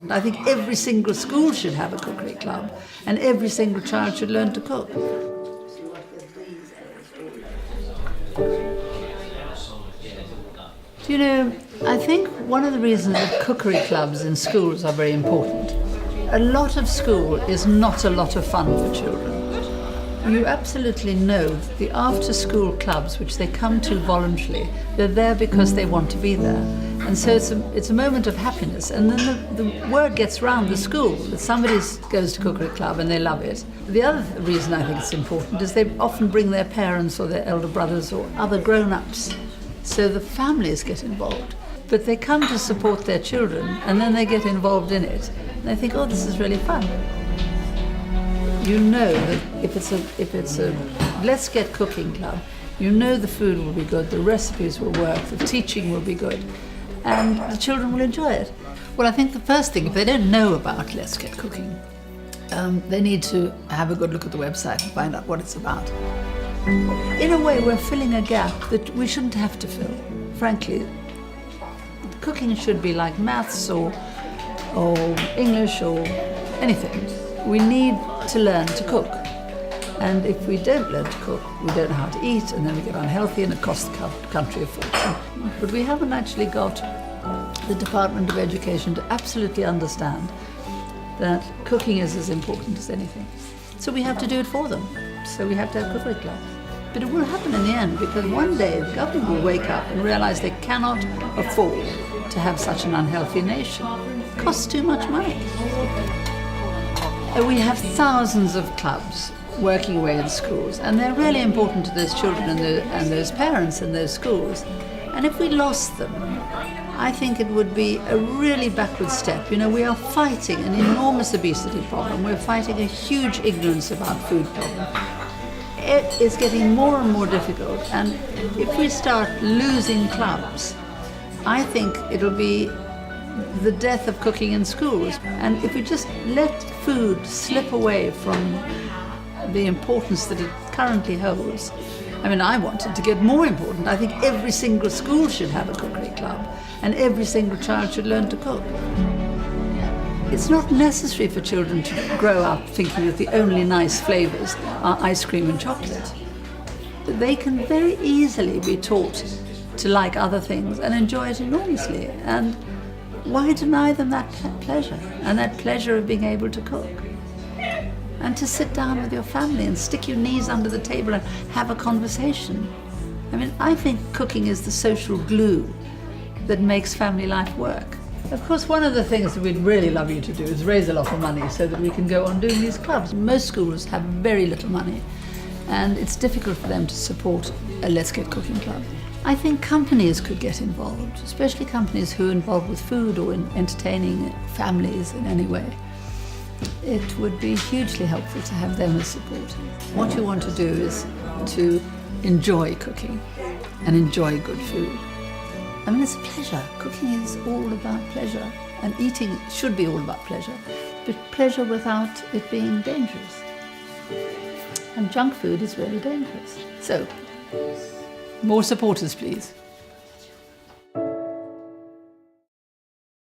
I think every single school should have a cookery club and every single child should learn to cook. Do you know, I think one of the reasons that cookery clubs in schools are very important, a lot of school is not a lot of fun for children. You absolutely know that the after-school clubs, which they come to voluntarily, they're there because they want to be there. And so it's a moment of happiness. And then the word gets round the school that somebody goes to cookery club and they love it. The other reason I think it's important is they often bring their parents or their elder brothers or other grown-ups. So the families get involved. But they come to support their children and then they get involved in it. And they think, oh, this is really fun. You know that if it's a Let's Get Cooking Club, you know the food will be good, the recipes will work, the teaching will be good, and the children will enjoy it. Well, I think the first thing, if they don't know about Let's Get Cooking, they need to have a good look at the website and find out what it's about. In a way, we're filling a gap that we shouldn't have to fill. Frankly, cooking should be like maths or English or anything. We need to learn to cook. And if we don't learn to cook, we don't know how to eat, and then we get unhealthy and it costs the country a fortune. But we haven't actually got the Department of Education to absolutely understand that cooking is as important as anything. So we have to do it for them. So we have to have cookery clubs. But it will happen in the end, because one day the government will wake up and realize they cannot afford to have such an unhealthy nation. It costs too much money. We have thousands of clubs working away in schools, and they're really important to those children and those parents in those schools. And if we lost them, I think it would be a really backward step. You know, we are fighting an enormous obesity problem. We're fighting a huge ignorance about food problem. It is getting more and more difficult, and if we start losing clubs, I think it'll be the death of cooking in schools. And if we just let food slip away from the importance that it currently holds, I mean, I want it to get more important. I think every single school should have a cookery club and every single child should learn to cook. It's not necessary for children to grow up thinking that the only nice flavors are ice cream and chocolate. They can very easily be taught to like other things and enjoy it enormously. And why deny them that pleasure, and that pleasure of being able to cook? And to sit down with your family and stick your knees under the table and have a conversation. I mean, I think cooking is the social glue that makes family life work. Of course, one of the things that we'd really love you to do is raise a lot of money so that we can go on doing these clubs. Most schools have very little money, and it's difficult for them to support a Let's Get Cooking Club. I think companies could get involved, especially companies who are involved with food or in entertaining families in any way. It would be hugely helpful to have them as support. What you want to do is to enjoy cooking and enjoy good food. I mean, it's a pleasure. Cooking is all about pleasure, and eating should be all about pleasure, but pleasure without it being dangerous. And junk food is really dangerous. So, more supporters, please.